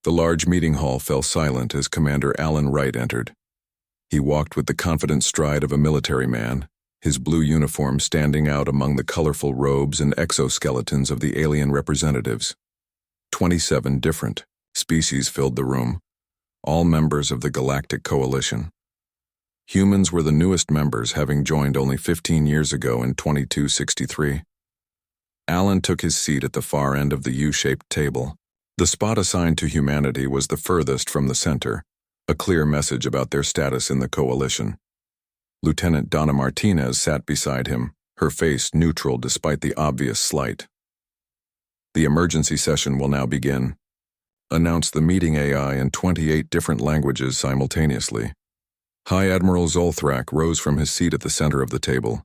The large meeting hall fell silent as Commander Alan Wright entered. He walked with the confident stride of a military man, his blue uniform standing out among the colorful robes and exoskeletons of the alien representatives. 27 different species filled the room, all members of the Galactic Coalition. Humans were the newest members, having joined only 15 years ago in 2263. Alan took his seat at the far end of the U-shaped table. The spot assigned to humanity was the furthest from the center, a clear message about their status in the coalition. Lieutenant Donna Martinez sat beside him, her face neutral despite the obvious slight. The emergency session will now begin. Announced the meeting AI in 28 different languages simultaneously. High Admiral Zolthrak rose from his seat at the center of the table.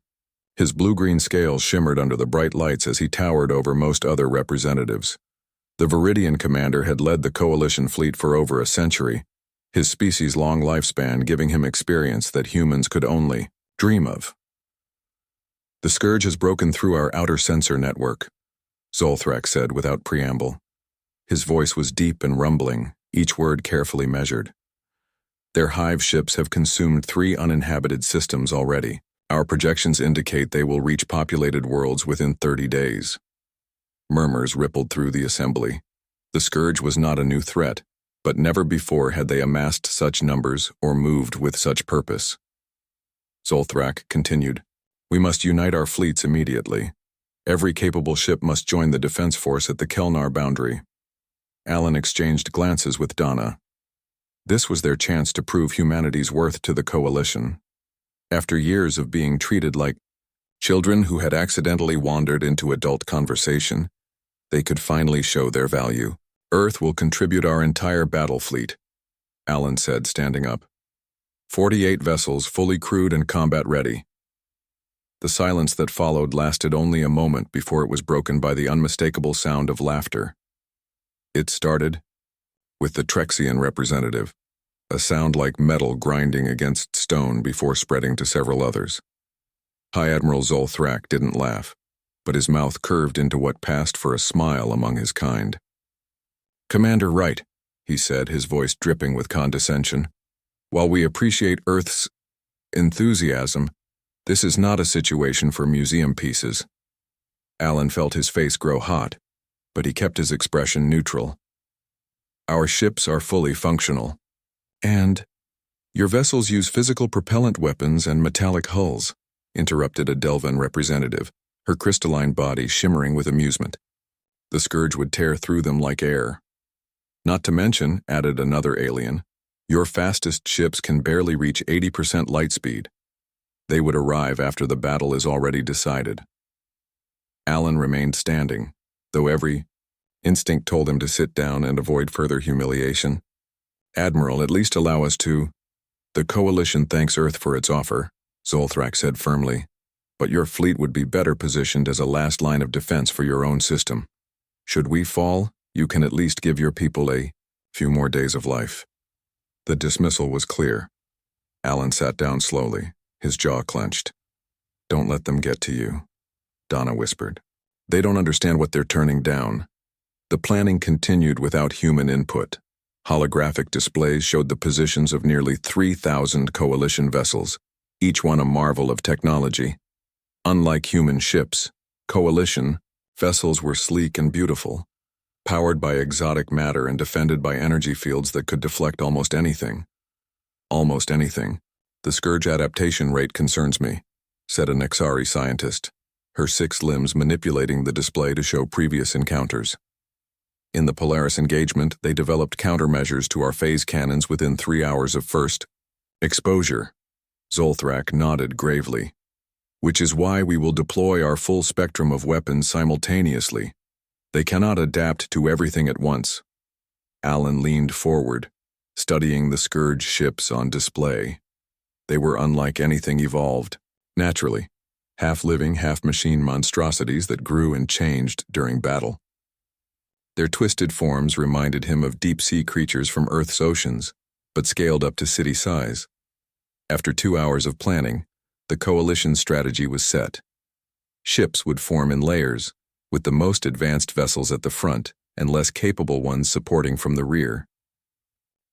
His blue-green scales shimmered under the bright lights as he towered over most other representatives. The Viridian commander had led the coalition fleet for over a century, his species-long lifespan giving him experience that humans could only dream of. "The Scourge has broken through our outer sensor network," Zolthrak said without preamble. His voice was deep and rumbling, each word carefully measured. "Their hive ships have consumed 3 uninhabited systems already. Our projections indicate they will reach populated worlds within 30 days. Murmurs rippled through the assembly. The Scourge was not a new threat, but never before had they amassed such numbers or moved with such purpose. Zolthrak continued, "We must unite our fleets immediately. Every capable ship must join the defense force at the Kelnar boundary." Alan exchanged glances with Donna. This was their chance to prove humanity's worth to the coalition. After years of being treated like children who had accidentally wandered into adult conversation, they could finally show their value. "Earth will contribute our entire battle fleet," Alan said, standing up. 48 vessels fully crewed and combat ready. The silence that followed lasted only a moment before it was broken by the unmistakable sound of laughter. It started with the Trexian representative, a sound like metal grinding against stone before spreading to several others. High Admiral Zolthrak didn't laugh, but his mouth curved into what passed for a smile among his kind. "Commander Wright," he said, his voice dripping with condescension, "while we appreciate Earth's enthusiasm, this is not a situation for museum pieces." Alan felt his face grow hot, but he kept his expression neutral. "Our ships are fully functional. And your vessels use physical propellant weapons and metallic hulls," interrupted a Delvan representative, her crystalline body shimmering with amusement. "The Scourge would tear through them like air. Not to mention," added another alien, "your fastest ships can barely reach 80% light speed. They would arrive after the battle is already decided." Alan remained standing, though every instinct told him to sit down and avoid further humiliation. "Admiral, at least allow us to—" "The Coalition thanks Earth for its offer," Zolthrak said firmly, "but your fleet would be better positioned as a last line of defense for your own system. Should we fall, you can at least give your people a few more days of life." The dismissal was clear. Alan sat down slowly, his jaw clenched. "Don't let them get to you," Donna whispered. "They don't understand what they're turning down." The planning continued without human input. Holographic displays showed the positions of nearly 3,000 Coalition vessels, each one a marvel of technology. Unlike human ships, Coalition vessels were sleek and beautiful, powered by exotic matter and defended by energy fields that could deflect almost anything. "Almost anything. The Scourge adaptation rate concerns me," said a Nexari scientist, her 6 limbs manipulating the display to show previous encounters. "In the Polaris engagement, they developed countermeasures to our phase cannons within 3 hours of first exposure." Zolthrak nodded gravely. "Which is why we will deploy our full spectrum of weapons simultaneously. They cannot adapt to everything at once." Alan leaned forward, studying the Scourge ships on display. They were unlike anything evolved, naturally, half-living, half-machine monstrosities that grew and changed during battle. Their twisted forms reminded him of deep-sea creatures from Earth's oceans, but scaled up to city size. After 2 hours of planning, the Coalition's strategy was set. Ships would form in layers, with the most advanced vessels at the front and less capable ones supporting from the rear.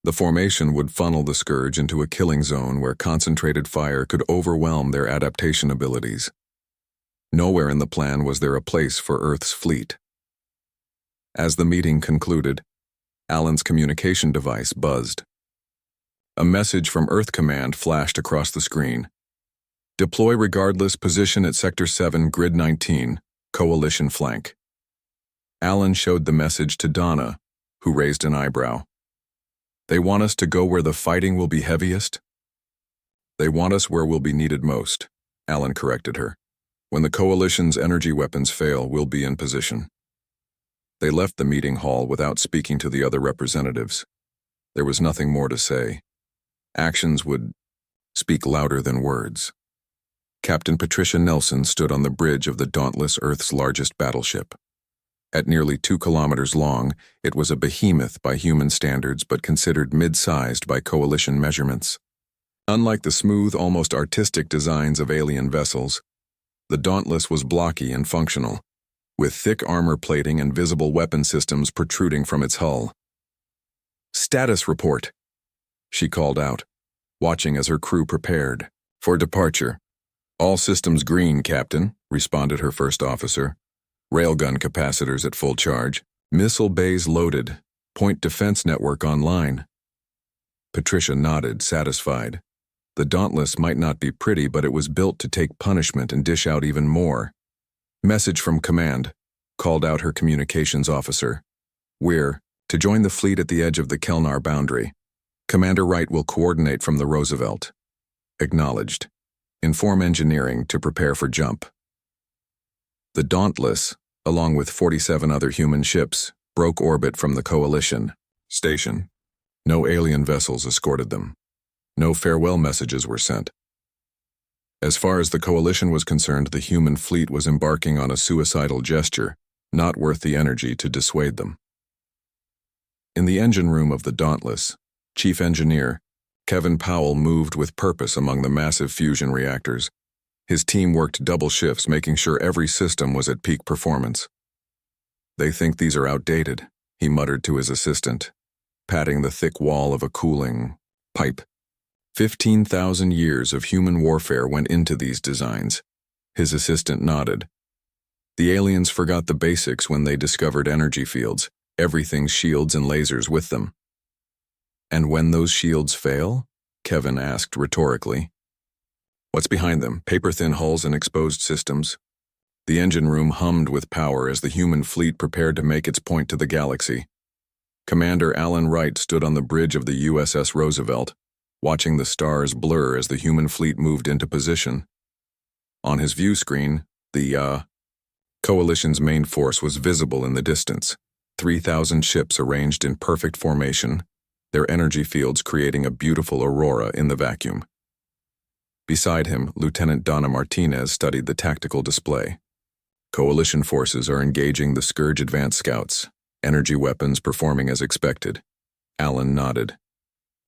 The formation would funnel the Scourge into a killing zone where concentrated fire could overwhelm their adaptation abilities. Nowhere in the plan was there a place for Earth's fleet. As the meeting concluded, Alan's communication device buzzed. A message from Earth Command flashed across the screen. Deploy regardless, position at Sector 7, Grid 19, Coalition flank. Alan showed the message to Donna, who raised an eyebrow. They want us to go where the fighting will be heaviest? They want us where we'll be needed most, Alan corrected her. When the Coalition's energy weapons fail, we'll be in position. They left the meeting hall without speaking to the other representatives. There was nothing more to say. Actions would speak louder than words. Captain Patricia Nelson stood on the bridge of the Dauntless, Earth's largest battleship. At nearly 2 kilometers long, it was a behemoth by human standards but considered mid-sized by Coalition measurements. Unlike the smooth, almost artistic designs of alien vessels, the Dauntless was blocky and functional, with thick armor plating and visible weapon systems protruding from its hull. "Status report," she called out, watching as her crew prepared for departure. "All systems green, Captain," responded her first officer. "Railgun capacitors at full charge. Missile bays loaded. Point defense network online." Patricia nodded, satisfied. The Dauntless might not be pretty, but it was built to take punishment and dish out even more. "Message from command," called out her communications officer. "We're to join the fleet at the edge of the Kelnar boundary. Commander Wright will coordinate from the Roosevelt." Acknowledged. "Inform engineering to prepare for jump." The Dauntless, along with 47 other human ships, broke orbit from the Coalition station. No alien vessels escorted them. No farewell messages were sent. As far as the Coalition was concerned, the human fleet was embarking on a suicidal gesture, not worth the energy to dissuade them. In the engine room of the Dauntless, Chief Engineer Kevin Powell moved with purpose among the massive fusion reactors. His team worked double shifts, making sure every system was at peak performance. "They think these are outdated," he muttered to his assistant, patting the thick wall of a cooling pipe. 15,000 years of human warfare went into these designs. His assistant nodded. "The aliens forgot the basics when they discovered energy fields, everything's shields and lasers with them." "And when those shields fail?" Kevin asked rhetorically. "What's behind them? Paper-thin hulls and exposed systems?" The engine room hummed with power as the human fleet prepared to make its point to the galaxy. Commander Alan Wright stood on the bridge of the USS Roosevelt, watching the stars blur as the human fleet moved into position. On his view screen, the Coalition's main force was visible in the distance, 3,000 ships arranged in perfect formation, their energy fields creating a beautiful aurora in the vacuum. Beside him, Lieutenant Donna Martinez studied the tactical display. Coalition forces are engaging the Scourge advanced scouts, energy weapons performing as expected. Alan nodded.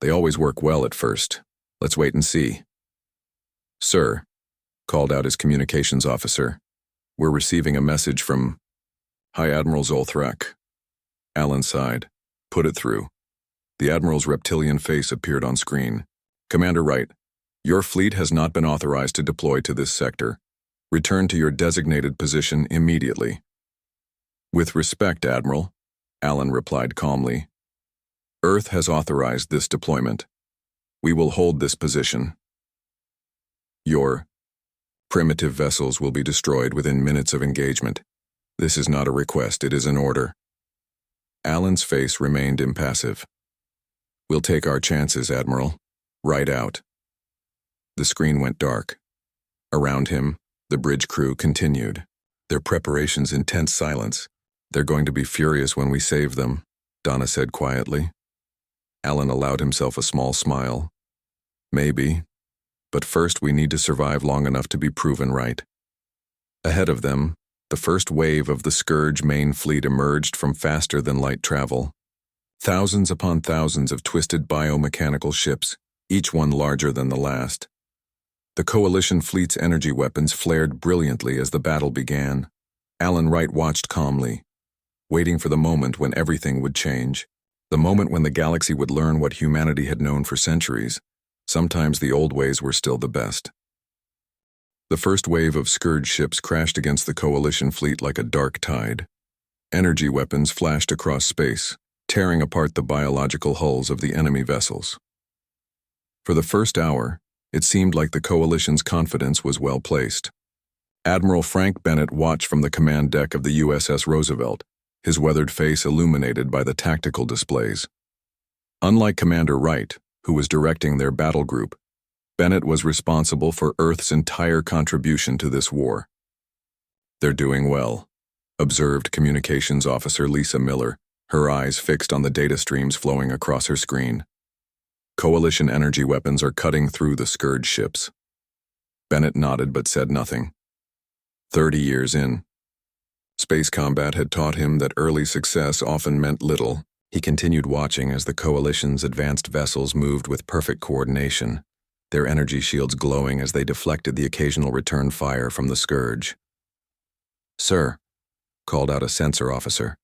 "They always work well at first. Let's wait and see." "Sir," called out his communications officer, "we're receiving a message from High Admiral Zolthrak." Alan sighed. "Put it through." The Admiral's reptilian face appeared on screen. "Commander Wright, your fleet has not been authorized to deploy to this sector. Return to your designated position immediately." "With respect, Admiral," Alan replied calmly. "Earth has authorized this deployment. We will hold this position. Your primitive vessels will be destroyed within minutes of engagement. This is not a request, it is an order." Alan's face remained impassive. "We'll take our chances, Admiral. Right out." The screen went dark. Around him, the bridge crew continued, their preparations in tense silence. "They're going to be furious when we save them," Donna said quietly. Alan allowed himself a small smile. "Maybe, but first we need to survive long enough to be proven right." Ahead of them, the first wave of the Scourge main fleet emerged from faster-than-light travel. Thousands upon thousands of twisted biomechanical ships, each one larger than the last. The Coalition fleet's energy weapons flared brilliantly as the battle began. Alan Wright watched calmly. waiting for the moment when everything would change, the moment when the galaxy would learn what humanity had known for centuries. Sometimes the old ways were still the best. The first wave of Scourge ships crashed against the Coalition fleet like a dark tide. Energy weapons flashed across space, tearing apart the biological hulls of the enemy vessels. For the first hour, it seemed like the Coalition's confidence was well placed. Admiral Frank Bennett watched from the command deck of the USS Roosevelt, his weathered face illuminated by the tactical displays. Unlike Commander Wright, who was directing their battle group, Bennett was responsible for Earth's entire contribution to this war. "They're doing well," observed Communications Officer Lisa Miller, her eyes fixed on the data streams flowing across her screen. "Coalition energy weapons are cutting through the Scourge ships." Bennett nodded but said nothing. 30 years in. Space combat had taught him that early success often meant little. He continued watching as the Coalition's advanced vessels moved with perfect coordination, their energy shields glowing as they deflected the occasional return fire from the Scourge. "Sir," called out a sensor officer,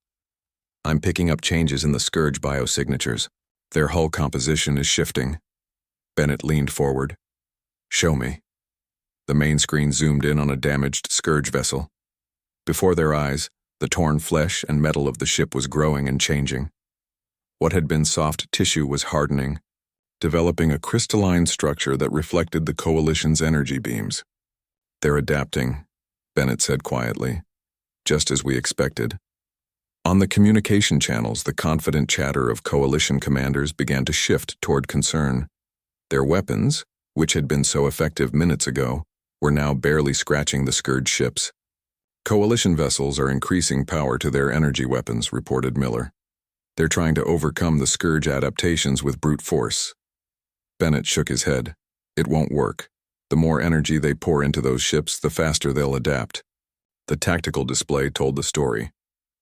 "I'm picking up changes in the Scourge biosignatures. Their hull composition is shifting." Bennett leaned forward. "Show me." The main screen zoomed in on a damaged Scourge vessel. Before their eyes, the torn flesh and metal of the ship was growing and changing. What had been soft tissue was hardening, developing a crystalline structure that reflected the Coalition's energy beams. "They're adapting," Bennett said quietly, "just as we expected." On the communication channels, the confident chatter of Coalition commanders began to shift toward concern. Their weapons, which had been so effective minutes ago, were now barely scratching the Scourge ships. "Coalition vessels are increasing power to their energy weapons," reported Miller. "They're trying to overcome the Scourge adaptations with brute force." Bennett shook his head. "It won't work. The more energy they pour into those ships, the faster they'll adapt." The tactical display told the story.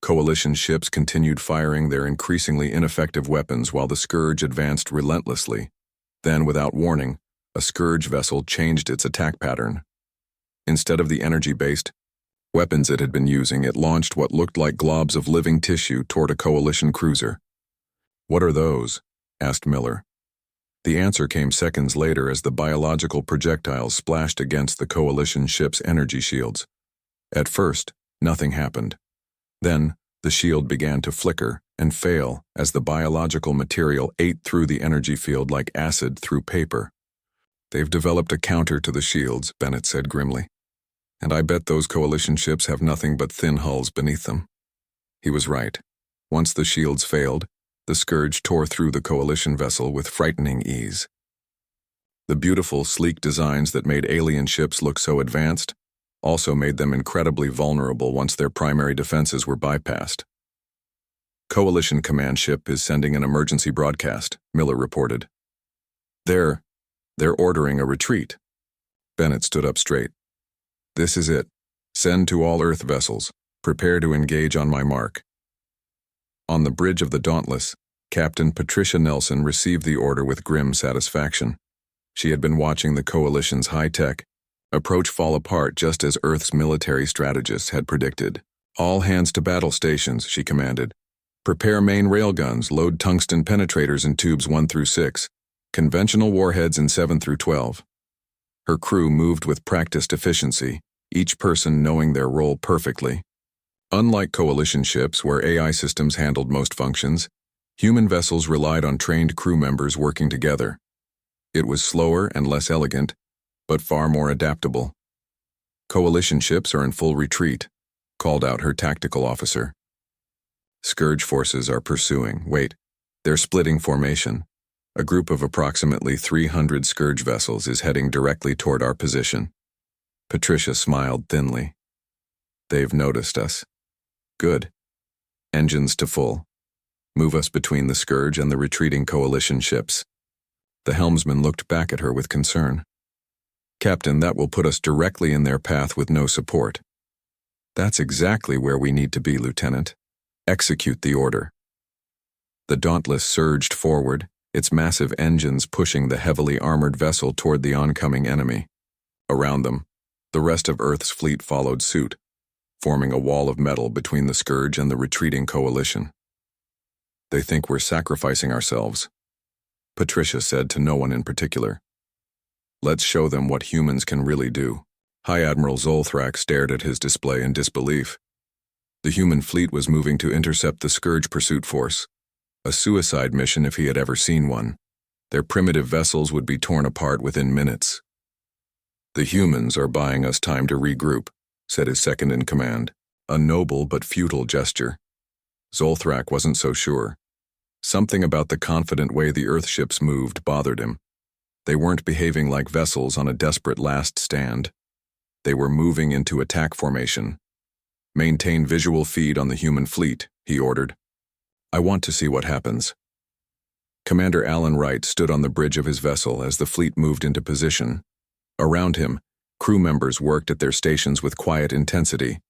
Coalition ships continued firing their increasingly ineffective weapons while the Scourge advanced relentlessly. Then, without warning, a Scourge vessel changed its attack pattern. Instead of the energy-based weapons it had been using, it launched what looked like globs of living tissue toward a Coalition cruiser. "What are those?" asked Miller. The answer came seconds later as the biological projectiles splashed against the Coalition ship's energy shields. At first, nothing happened. Then, the shield began to flicker and fail as the biological material ate through the energy field like acid through paper. "They've developed a counter to the shields," Bennett said grimly. "And I bet those Coalition ships have nothing but thin hulls beneath them." He was right. Once the shields failed, the Scourge tore through the Coalition vessel with frightening ease. The beautiful, sleek designs that made alien ships look so advanced also made them incredibly vulnerable once their primary defenses were bypassed. "Coalition command ship is sending an emergency broadcast," Miller reported. They're ordering a retreat." Bennett stood up straight. "This is it. Send to all Earth vessels. Prepare to engage on my mark." On the bridge of the Dauntless, Captain Patricia Nelson received the order with grim satisfaction. She had been watching the Coalition's high-tech approach fall apart just as Earth's military strategists had predicted. "All hands to battle stations," she commanded. "Prepare main railguns, load tungsten penetrators in tubes 1 through 6, conventional warheads in 7 through 12. Her crew moved with practiced efficiency, each person knowing their role perfectly. Unlike Coalition ships, where AI systems handled most functions, human vessels relied on trained crew members working together. It was slower and less elegant, but far more adaptable. "Coalition ships are in full retreat," called out her tactical officer. "Scourge forces are pursuing. Wait, they're splitting formation. A group of approximately 300 Scourge vessels is heading directly toward our position." Patricia smiled thinly. "They've noticed us. Good. Engines to full. Move us between the Scourge and the retreating Coalition ships." The helmsman looked back at her with concern. "Captain, that will put us directly in their path with no support." "That's exactly where we need to be, Lieutenant. Execute the order." The Dauntless surged forward, its massive engines pushing the heavily armored vessel toward the oncoming enemy. Around them, the rest of Earth's fleet followed suit. forming a wall of metal between the Scourge and the retreating coalition. "They think we're sacrificing ourselves," Patricia said to no one in particular. "Let's show them what humans can really do." High Admiral Zolthrak stared at his display in disbelief. The human fleet was moving to intercept the Scourge pursuit force, a suicide mission if he had ever seen one. Their primitive vessels would be torn apart within minutes. "The humans are buying us time to regroup," said his second-in-command, a noble but futile gesture. Zolthrak wasn't so sure. Something about the confident way the Earthships moved bothered him. They weren't behaving like vessels on a desperate last stand. They were moving into attack formation. "Maintain visual feed on the human fleet," he ordered. "I want to see what happens." Commander Alan Wright stood on the bridge of his vessel as the fleet moved into position. Around him, crew members worked at their stations with quiet intensity.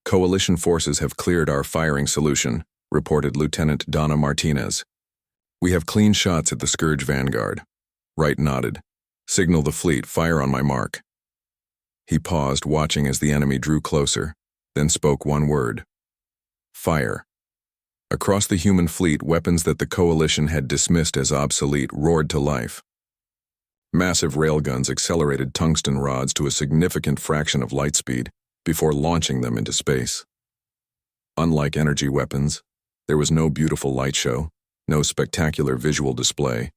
"Coalition forces have cleared our firing solution," reported Lieutenant Donna Martinez. "We have clean shots at the Scourge Vanguard." Wright nodded. "Signal the fleet, fire on my mark." He paused, watching as the enemy drew closer, then spoke one word. "Fire." Across the human fleet, weapons that the Coalition had dismissed as obsolete roared to life. Massive railguns accelerated tungsten rods to a significant fraction of light speed before launching them into space. Unlike energy weapons, there was no beautiful light show, no spectacular visual display,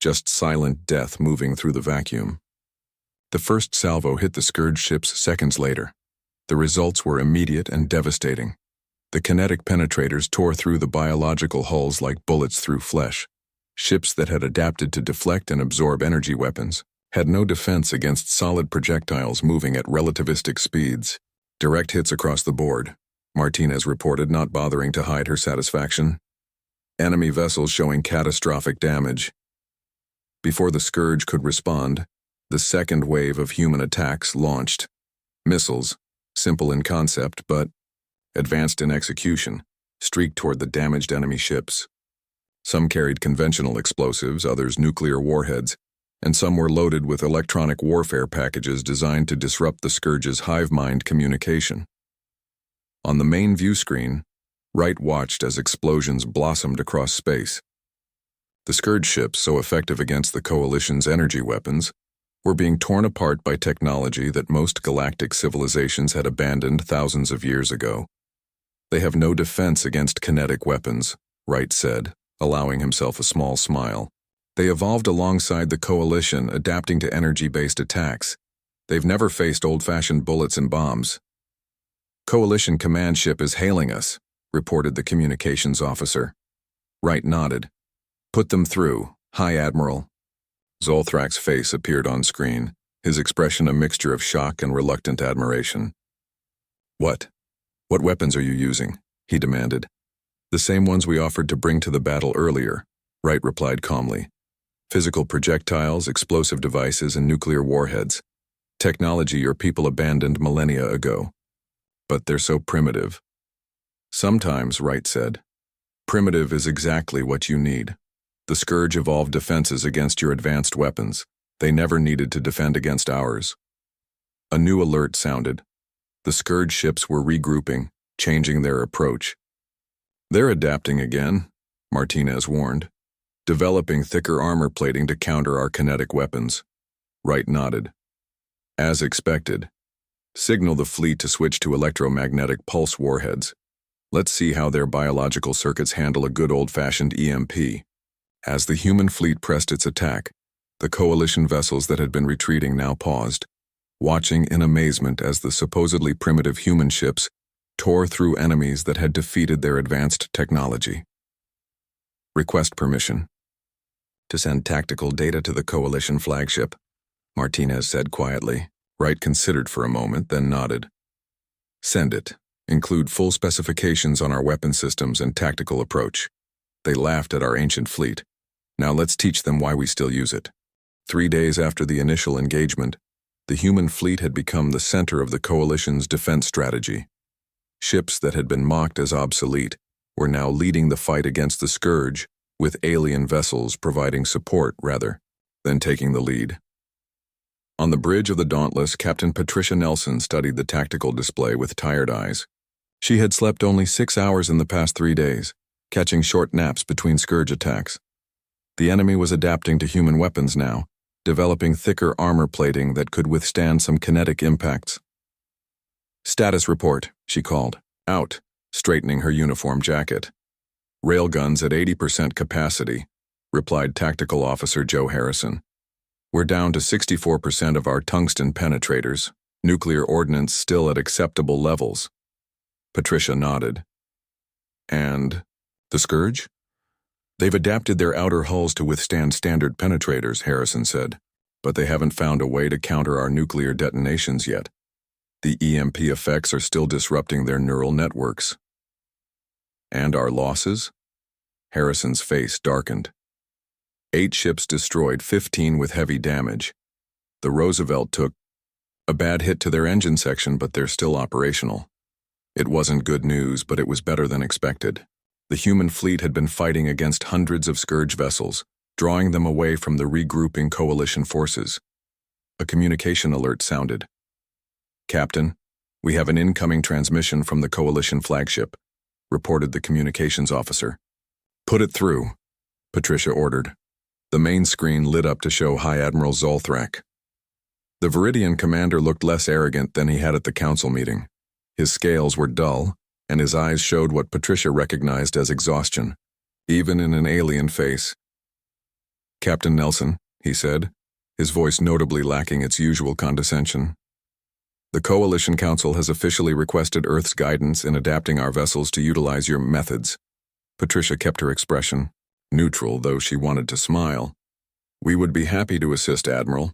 just silent death moving through the vacuum. The first salvo hit the Scourge ships seconds later. The results were immediate and devastating. The kinetic penetrators tore through the biological hulls like bullets through flesh. Ships that had adapted to deflect and absorb energy weapons had no defense against solid projectiles moving at relativistic speeds. "Direct hits across the board," Martinez reported, not bothering to hide her satisfaction. "Enemy vessels showing catastrophic damage." Before the Scourge could respond, the second wave of human attacks launched. Missiles, simple in concept but advanced in execution, streaked toward the damaged enemy ships. Some carried conventional explosives, others nuclear warheads, and some were loaded with electronic warfare packages designed to disrupt the Scourge's hive-mind communication. On the main view screen, Wright watched as explosions blossomed across space. The Scourge ships, so effective against the Coalition's energy weapons, were being torn apart by technology that most galactic civilizations had abandoned thousands of years ago. "They have no defense against kinetic weapons," Wright said, allowing himself a small smile. "They evolved alongside the Coalition, adapting to energy-based attacks. They've never faced old-fashioned bullets and bombs." "Coalition command ship is hailing us," reported the communications officer. Wright nodded. "Put them through, High Admiral." Zolthrak's face appeared on screen, his expression a mixture of shock and reluctant admiration. What weapons are you using?" he demanded. "The same ones we offered to bring to the battle earlier," Wright replied calmly. "Physical projectiles, explosive devices, and nuclear warheads. Technology your people abandoned millennia ago. But they're so primitive." "Sometimes," Wright said, "primitive is exactly what you need. The Scourge evolved defenses against your advanced weapons. They never needed to defend against ours." A new alert sounded. The Scourge ships were regrouping, changing their approach. "They're adapting again," Martinez warned. "Developing thicker armor plating to counter our kinetic weapons." Wright nodded. "As expected. Signal the fleet to switch to electromagnetic pulse warheads. Let's see how their biological circuits handle a good old-fashioned EMP." As the human fleet pressed its attack, the Coalition vessels that had been retreating now paused, watching in amazement as the supposedly primitive human ships tore through enemies that had defeated their advanced technology. "Request permission to send tactical data to the Coalition flagship," Martinez said quietly. Wright considered for a moment, then nodded. "Send it. Include full specifications on our weapon systems and tactical approach. They laughed at our ancient fleet. Now let's teach them why we still use it." 3 days after the initial engagement, the human fleet had become the center of the Coalition's defense strategy. Ships that had been mocked as obsolete were now leading the fight against the Scourge, with alien vessels providing support rather than taking the lead. On the bridge of the Dauntless, Captain Patricia Nelson studied the tactical display with tired eyes. She had slept only 6 hours in the past 3 days, catching short naps between scourge attacks. The enemy was adapting to human weapons now, developing thicker armor plating that could withstand some kinetic impacts. "Status report," she called, out, straightening her uniform jacket. "Railguns at 80% capacity," replied Tactical Officer Joe Harrison. "We're down to 64% of our tungsten penetrators, nuclear ordnance still at acceptable levels." Patricia nodded. "And the Scourge?" "They've adapted their outer hulls to withstand standard penetrators," Harrison said, "but they haven't found a way to counter our nuclear detonations yet. The EMP effects are still disrupting their neural networks." "And our losses?" Harrison's face darkened. 8 ships destroyed, 15 with heavy damage. The Roosevelt took a bad hit to their engine section, but they're still operational. It wasn't good news, but it was better than expected. The human fleet had been fighting against hundreds of Scourge vessels, drawing them away from the regrouping coalition forces. A communication alert sounded. "Captain, we have an incoming transmission from the coalition flagship," reported the communications officer. "Put it through," Patricia ordered. The main screen lit up to show High Admiral Zolthrak. The Viridian commander looked less arrogant than he had at the council meeting. His scales were dull, and his eyes showed what Patricia recognized as exhaustion, even in an alien face. "Captain Nelson," he said, his voice notably lacking its usual condescension. "The Coalition Council has officially requested Earth's guidance in adapting our vessels to utilize your methods." Patricia kept her expression neutral, though she wanted to smile. "We would be happy to assist, Admiral.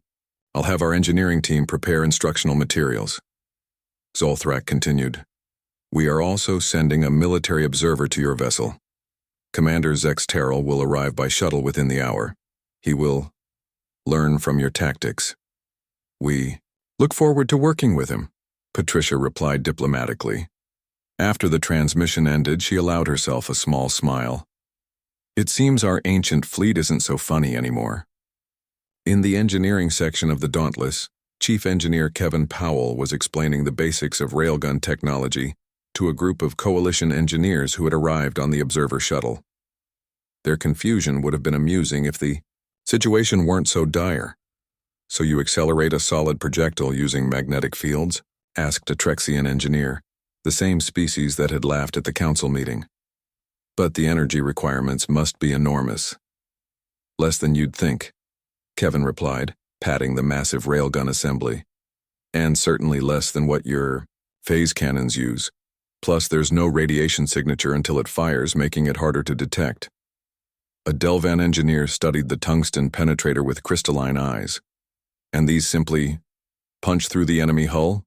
I'll have our engineering team prepare instructional materials." Zolthrak continued. "We are also sending a military observer to your vessel. Commander Zex Terrell will arrive by shuttle within the hour. He will learn from your tactics. We look forward to working with him," Patricia replied diplomatically. After the transmission ended, she allowed herself a small smile. "It seems our ancient fleet isn't so funny anymore." In the engineering section of the Dauntless, Chief Engineer Kevin Powell was explaining the basics of railgun technology to a group of coalition engineers who had arrived on the observer shuttle. Their confusion would have been amusing if the situation weren't so dire. "So you accelerate a solid projectile using magnetic fields?" asked a Trexian engineer, the same species that had laughed at the council meeting. "But the energy requirements must be enormous." "Less than you'd think," Kevin replied, patting the massive railgun assembly. "And certainly less than what your phase cannons use. Plus, there's no radiation signature until it fires, making it harder to detect." A Delvan engineer studied the tungsten penetrator with crystalline eyes. "And these simply punch through the enemy hull?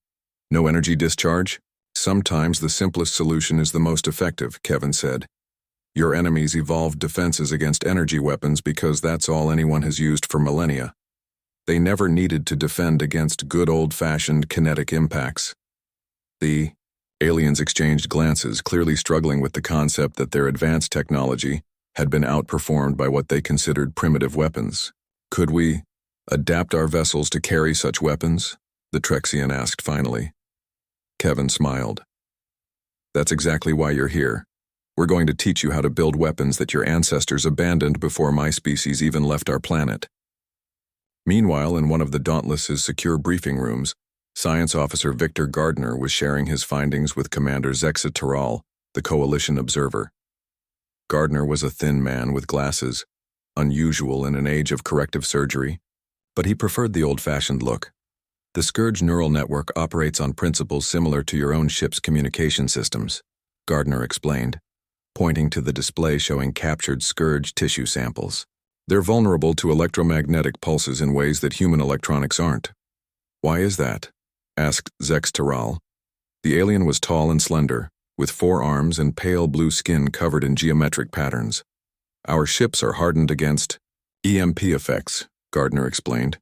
No energy discharge?" "Sometimes the simplest solution is the most effective," Kevin said. "Your enemies evolved defenses against energy weapons because that's all anyone has used for millennia. They never needed to defend against good old-fashioned kinetic impacts." The aliens exchanged glances, clearly struggling with the concept that their advanced technology had been outperformed by what they considered primitive weapons. "Could we adapt our vessels to carry such weapons?" the Trexian asked finally. Kevin smiled. "That's exactly why you're here. We're going to teach you how to build weapons that your ancestors abandoned before my species even left our planet." Meanwhile, in one of the Dauntless's secure briefing rooms, Science Officer Victor Gardner was sharing his findings with Commander Zexa Terral, the Coalition observer. Gardner was a thin man with glasses, unusual in an age of corrective surgery, but he preferred the old-fashioned look. "The Scourge neural network operates on principles similar to your own ship's communication systems," Gardner explained, pointing to the display showing captured Scourge tissue samples. "They're vulnerable to electromagnetic pulses in ways that human electronics aren't." "Why is that?" asked Zex Terral. The alien was tall and slender, with 4 arms and pale blue skin covered in geometric patterns. "Our ships are hardened against EMP effects," Gardner explained.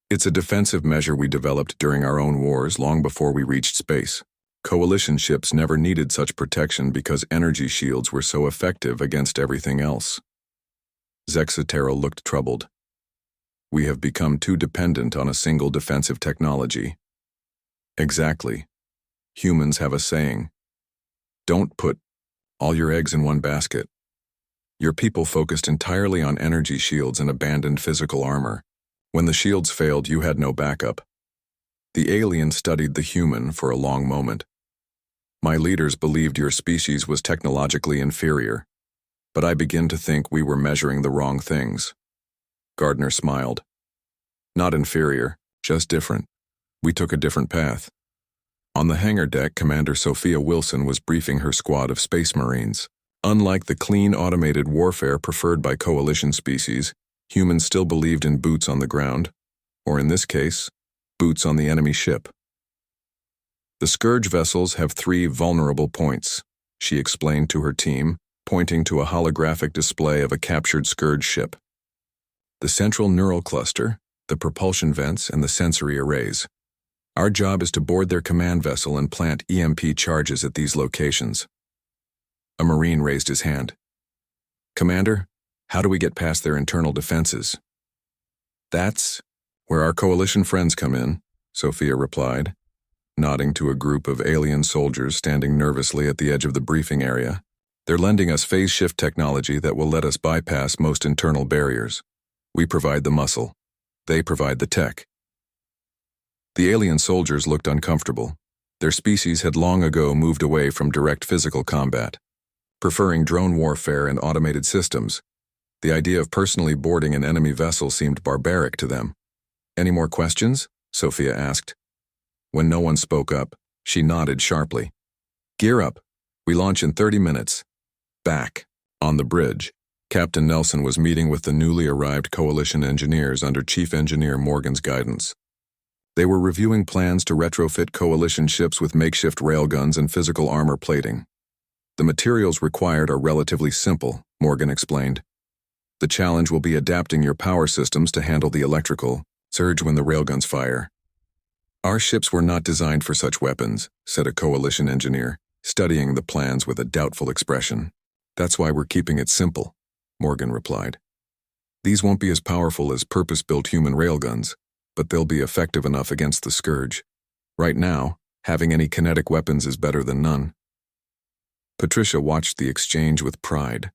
"It's a defensive measure we developed during our own wars long before we reached space. Coalition ships never needed such protection because energy shields were so effective against everything else." Zexa Terral looked troubled. We have become too dependent on a single defensive technology. Exactly. Humans have a saying. Don't put all your eggs in one basket. Your people focused entirely on energy shields and abandoned physical armor. When the shields failed, you had no backup. The alien studied the human for a long moment. My leaders believed your species was technologically inferior, but I begin to think we were measuring the wrong things. Gardner smiled. Not inferior, just different. We took a different path. On the hangar deck, Commander Sophia Wilson was briefing her squad of Space Marines. Unlike the clean, automated warfare preferred by coalition species, humans still believed in boots on the ground, or in this case, boots on the enemy ship. The Scourge vessels have 3 vulnerable points, she explained to her team, pointing to a holographic display of a captured Scourge ship. The central neural cluster, the propulsion vents, and the sensory arrays. Our job is to board their command vessel and plant EMP charges at these locations. A Marine raised his hand. Commander, how do we get past their internal defenses? That's where our coalition friends come in, Sophia replied, nodding to a group of alien soldiers standing nervously at the edge of the briefing area. They're lending us phase shift technology that will let us bypass most internal barriers. We provide the muscle. They provide the tech. The alien soldiers looked uncomfortable. Their species had long ago moved away from direct physical combat, preferring drone warfare and automated systems. The idea of personally boarding an enemy vessel seemed barbaric to them. Any more questions? Sophia asked. When no one spoke up, she nodded sharply. Gear up. We launch in 30 minutes. Back. On the bridge, Captain Nelson was meeting with the newly arrived coalition engineers under Chief Engineer Morgan's guidance. They were reviewing plans to retrofit coalition ships with makeshift railguns and physical armor plating. The materials required are relatively simple, Morgan explained. The challenge will be adapting your power systems to handle the electrical surge when the railguns fire. Our ships were not designed for such weapons, said a coalition engineer, studying the plans with a doubtful expression. That's why we're keeping it simple, Morgan replied. These won't be as powerful as purpose-built human railguns, but they'll be effective enough against the Scourge. Right now, having any kinetic weapons is better than none. Patricia watched the exchange with pride.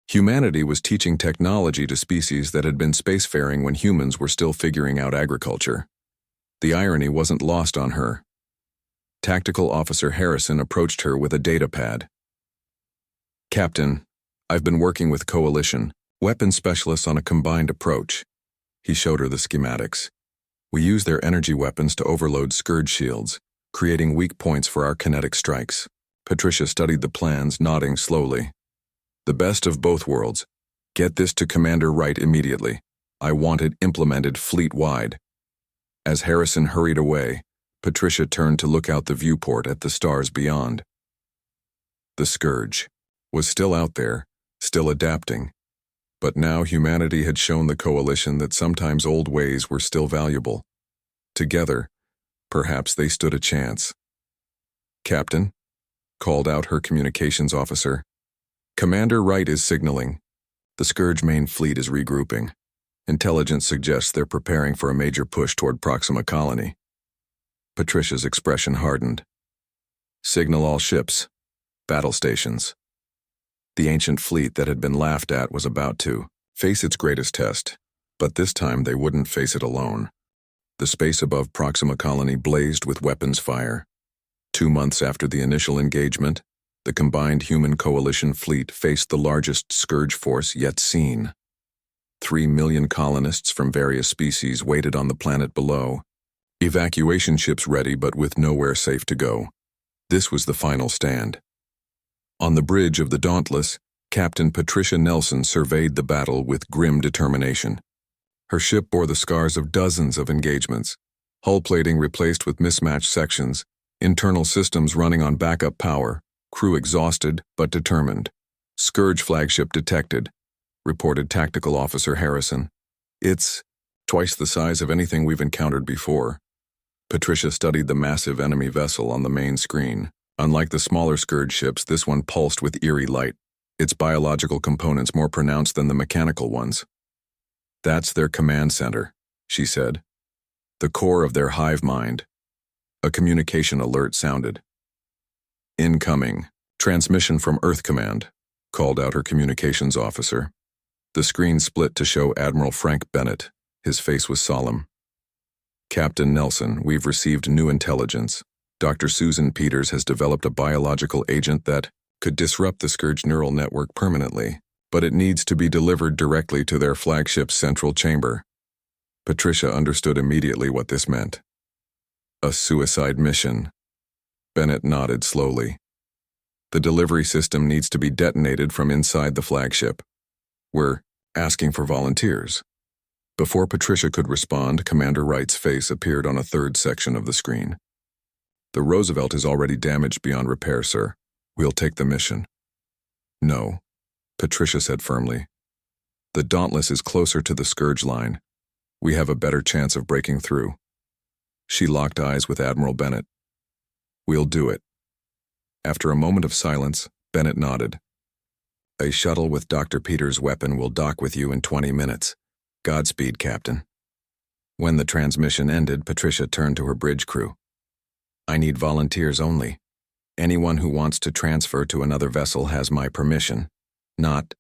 Humanity was teaching technology to species that had been spacefaring when humans were still figuring out agriculture. The irony wasn't lost on her. Tactical Officer Harrison approached her with a data pad. Captain, I've been working with Coalition, weapons specialists on a combined approach. He showed her the schematics. We use their energy weapons to overload Scourge shields, creating weak points for our kinetic strikes. Patricia studied the plans, nodding slowly. The best of both worlds. Get this to Commander Wright immediately. I want it implemented fleet-wide. As Harrison hurried away, Patricia turned to look out the viewport at the stars beyond. The Scourge was still out there, still adapting. But now humanity had shown the coalition that sometimes old ways were still valuable. Together, perhaps they stood a chance. Captain, called out her communications officer. Commander Wright is signaling. The Scourge main fleet is regrouping. Intelligence suggests they're preparing for a major push toward Proxima Colony. Patricia's expression hardened. Signal all ships. Battle stations. The ancient fleet that had been laughed at was about to face its greatest test, but this time they wouldn't face it alone. The space above Proxima Colony blazed with weapons fire. 2 months after the initial engagement, the combined human coalition fleet faced the largest Scourge force yet seen. 3 million colonists from various species waited on the planet below. Evacuation ships ready but with nowhere safe to go. This was the final stand. On the bridge of the Dauntless, Captain Patricia Nelson surveyed the battle with grim determination. Her ship bore the scars of dozens of engagements, hull plating replaced with mismatched sections, internal systems running on backup power, crew exhausted but determined. Scourge flagship detected, reported Tactical Officer Harrison. It's twice the size of anything we've encountered before. Patricia studied the massive enemy vessel on the main screen. Unlike the smaller Scourge ships, this one pulsed with eerie light, its biological components more pronounced than the mechanical ones. That's their command center, she said. The core of their hive mind. A communication alert sounded. Incoming. Transmission from Earth Command, called out her communications officer. The screen split to show Admiral Frank Bennett. His face was solemn. Captain Nelson, we've received new intelligence. Dr. Susan Peters has developed a biological agent that could disrupt the Scourge neural network permanently, but it needs to be delivered directly to their flagship's central chamber. Patricia understood immediately what this meant. A suicide mission. Bennett nodded slowly. The delivery system needs to be detonated from inside the flagship. We're asking for volunteers. Before Patricia could respond, Commander Wright's face appeared on a third section of the screen. The Roosevelt is already damaged beyond repair, sir. We'll take the mission. No, Patricia said firmly. The Dauntless is closer to the Scourge line. We have a better chance of breaking through. She locked eyes with Admiral Bennett. We'll do it. After a moment of silence, Bennett nodded. A shuttle with Dr. Peters' weapon will dock with you in 20 minutes. Godspeed, Captain. When the transmission ended, Patricia turned to her bridge crew. I need volunteers only. Anyone who wants to transfer to another vessel has my permission. Not.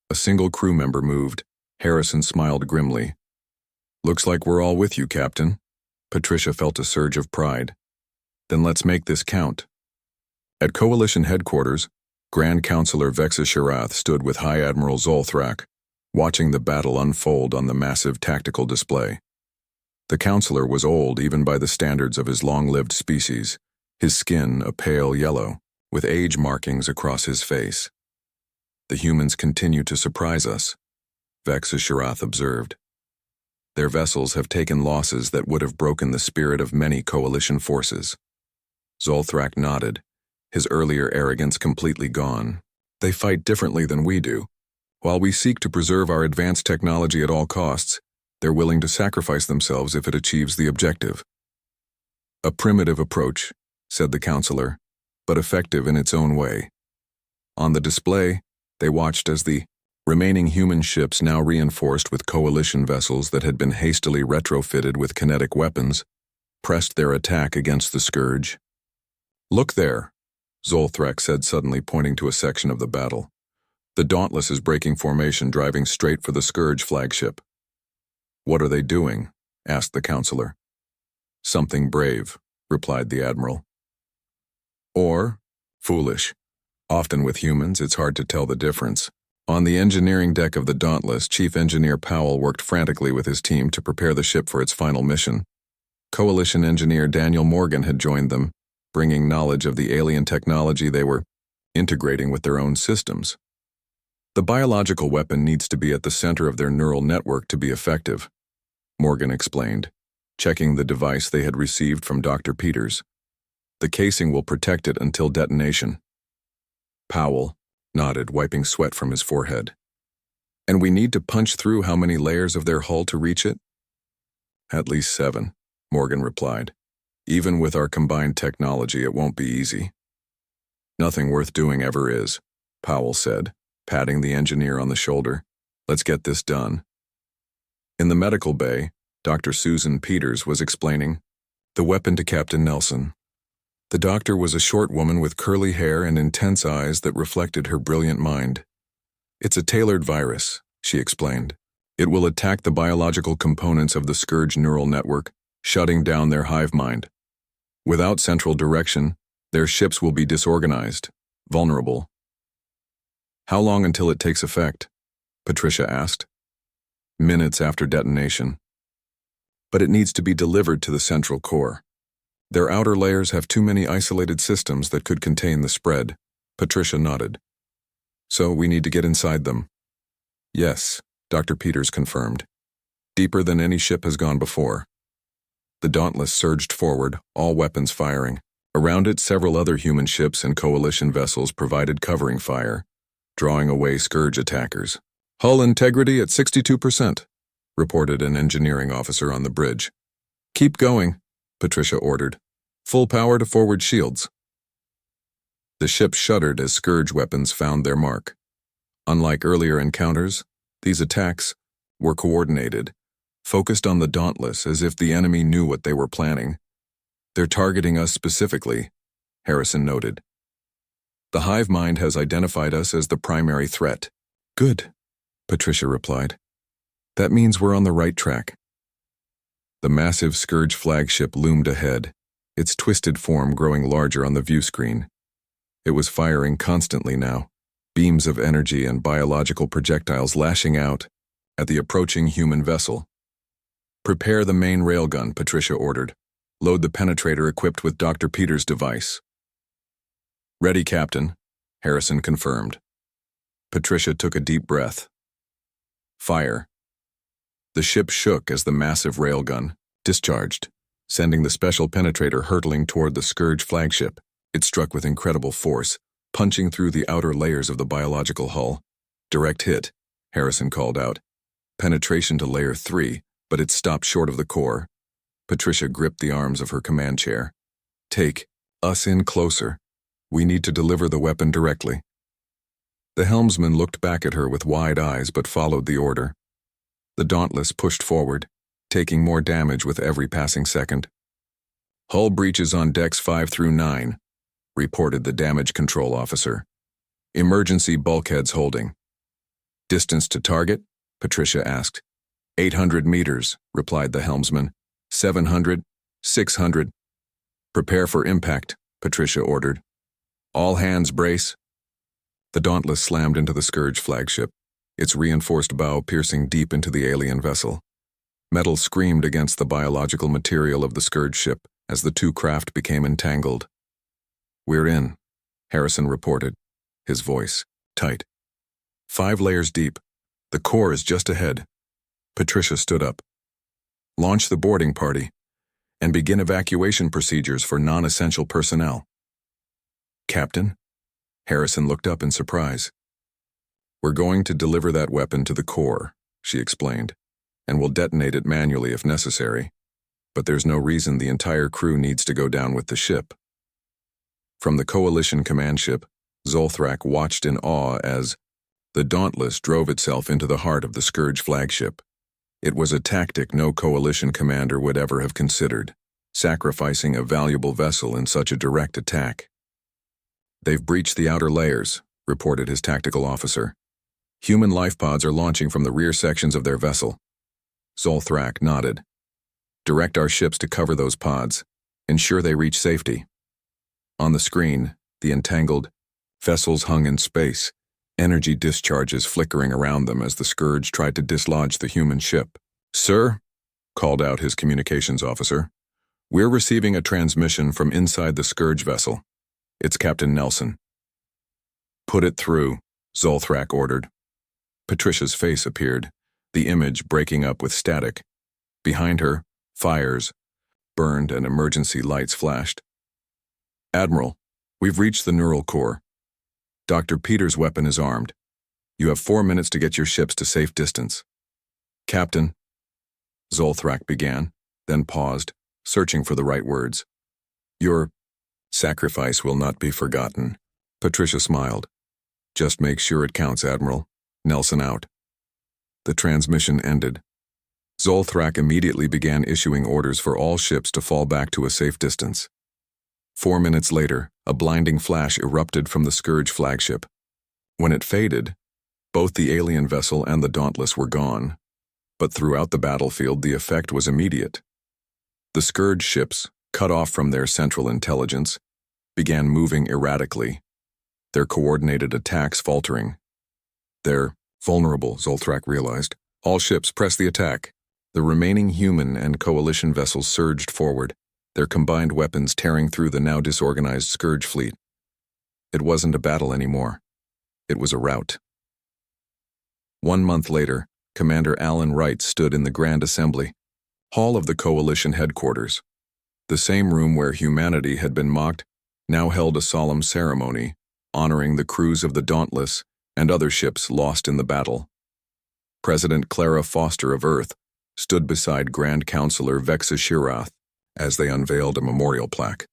A single crew member moved. Harrison smiled grimly. Looks like we're all with you, Captain. Patricia felt a surge of pride. Then let's make this count. At Coalition headquarters, Grand Counselor Vexa Sharath stood with High Admiral Zolthrak, watching the battle unfold on the massive tactical display. The counselor was old even by the standards of his long-lived species, his skin a pale yellow, with age markings across his face. The humans continue to surprise us, Vexa Sharath observed. Their vessels have taken losses that would have broken the spirit of many Coalition forces. Zolthrak nodded, his earlier arrogance completely gone. They fight differently than we do. While we seek to preserve our advanced technology at all costs, they're willing to sacrifice themselves if it achieves the objective. A primitive approach, said the counselor, but effective in its own way. On the display, they watched as the remaining human ships, now reinforced with Coalition vessels that had been hastily retrofitted with kinetic weapons, pressed their attack against the Scourge. Look there, Zolthrak said suddenly, pointing to a section of the battle. The Dauntless is breaking formation, driving straight for the Scourge flagship. What are they doing? Asked the counselor. Something brave, replied the admiral. Or foolish. Often with humans, it's hard to tell the difference. On the engineering deck of the Dauntless, Chief Engineer Powell worked frantically with his team to prepare the ship for its final mission. Coalition engineer Daniel Morgan had joined them, bringing knowledge of the alien technology they were integrating with their own systems. The biological weapon needs to be at the center of their neural network to be effective, Morgan explained, checking the device they had received from Dr. Peters. The casing will protect it until detonation. Powell nodded, wiping sweat from his forehead. And we need to punch through how many layers of their hull to reach it? At least 7, Morgan replied. Even with our combined technology, it won't be easy. Nothing worth doing ever is, Powell said, patting the engineer on the shoulder. Let's get this done. In the medical bay, Dr. Susan Peters was explaining the weapon to Captain Nelson. The doctor was a short woman with curly hair and intense eyes that reflected her brilliant mind. It's a tailored virus, she explained. It will attack the biological components of the Scourge neural network, shutting down their hive mind. Without central direction, their ships will be disorganized, vulnerable. How long until it takes effect? Patricia asked. Minutes after detonation. But it needs to be delivered to the central core. Their outer layers have too many isolated systems that could contain the spread. Patricia nodded. So we need to get inside them. Yes, Dr. Peters confirmed. Deeper than any ship has gone before. The Dauntless surged forward, all weapons firing. Around it, several other human ships and Coalition vessels provided covering fire, drawing away Scourge attackers. Hull integrity at 62%, reported an engineering officer on the bridge. Keep going, Patricia ordered. Full power to forward shields. The ship shuddered as Scourge weapons found their mark. Unlike earlier encounters, these attacks were coordinated, focused on the Dauntless as if the enemy knew what they were planning. "They're targeting us specifically," Harrison noted. "The hive mind has identified us as the primary threat." "Good," Patricia replied. "That means we're on the right track." The massive Scourge flagship loomed ahead, its twisted form growing larger on the view screen. It was firing constantly now, beams of energy and biological projectiles lashing out at the approaching human vessel. "Prepare the main railgun," Patricia ordered. "Load the penetrator equipped with Dr. Peters' device." "Ready, Captain," Harrison confirmed. Patricia took a deep breath. "Fire." The ship shook as the massive railgun discharged, sending the special penetrator hurtling toward the Scourge flagship. It struck with incredible force, punching through the outer layers of the biological hull. "Direct hit," Harrison called out. "Penetration to layer 3, but it stopped short of the core." Patricia gripped the arms of her command chair. "Take us in closer. We need to deliver the weapon directly." The helmsman looked back at her with wide eyes but followed the order. The Dauntless pushed forward, taking more damage with every passing second. "Hull breaches on decks 5 through 9, reported the damage control officer. "Emergency bulkheads holding." "Distance to target?" Patricia asked. 800 meters, replied the helmsman. 700, 600. "Prepare for impact," Patricia ordered. "All hands brace." The Dauntless slammed into the Scourge flagship, its reinforced bow piercing deep into the alien vessel. Metal screamed against the biological material of the Scourge ship as the two craft became entangled. "We're in," Harrison reported, his voice tight. 5 layers deep. The core is just ahead." Patricia stood up. "Launch the boarding party and begin evacuation procedures for non-essential personnel." "Captain?" Harrison looked up in surprise. "We're going to deliver that weapon to the core," she explained, "and we'll detonate it manually if necessary. But there's no reason the entire crew needs to go down with the ship." From the Coalition command ship, Zolthrak watched in awe as the Dauntless drove itself into the heart of the Scourge flagship. It was a tactic no Coalition commander would ever have considered, sacrificing a valuable vessel in such a direct attack. "They've breached the outer layers," reported his tactical officer. "Human life pods are launching from the rear sections of their vessel." Zolthrak nodded. "Direct our ships to cover those pods. Ensure they reach safety." On the screen, the entangled vessels hung in space, energy discharges flickering around them as the Scourge tried to dislodge the human ship. "Sir," called out his communications officer, "we're receiving a transmission from inside the Scourge vessel. It's Captain Nelson." "Put it through," Zolthrak ordered. Patricia's face appeared, the image breaking up with static. Behind her, fires burned and emergency lights flashed. "Admiral, we've reached the neural core. Dr. Peters' weapon is armed. You have 4 minutes to get your ships to safe distance." "Captain," Zolthrak began, then paused, searching for the right words. "Your sacrifice will not be forgotten." Patricia smiled. "Just make sure it counts, Admiral. Nelson out." The transmission ended. Zolthrak immediately began issuing orders for all ships to fall back to a safe distance. 4 minutes later, a blinding flash erupted from the Scourge flagship. When it faded, both the alien vessel and the Dauntless were gone. But throughout the battlefield, the effect was immediate. The Scourge ships, cut off from their central intelligence, began moving erratically, their coordinated attacks faltering. "They're vulnerable," Zolthrak realized. "All ships, press the attack." The remaining human and Coalition vessels surged forward, their combined weapons tearing through the now disorganized Scourge fleet. It wasn't a battle anymore. It was a rout. 1 month later, Commander Alan Wright stood in the Grand Assembly, hall of the Coalition headquarters. The same room where humanity had been mocked now held a solemn ceremony, honoring the crews of the Dauntless and other ships lost in the battle. President Clara Foster of Earth stood beside Grand Counselor Vexa Shirath as they unveiled a memorial plaque.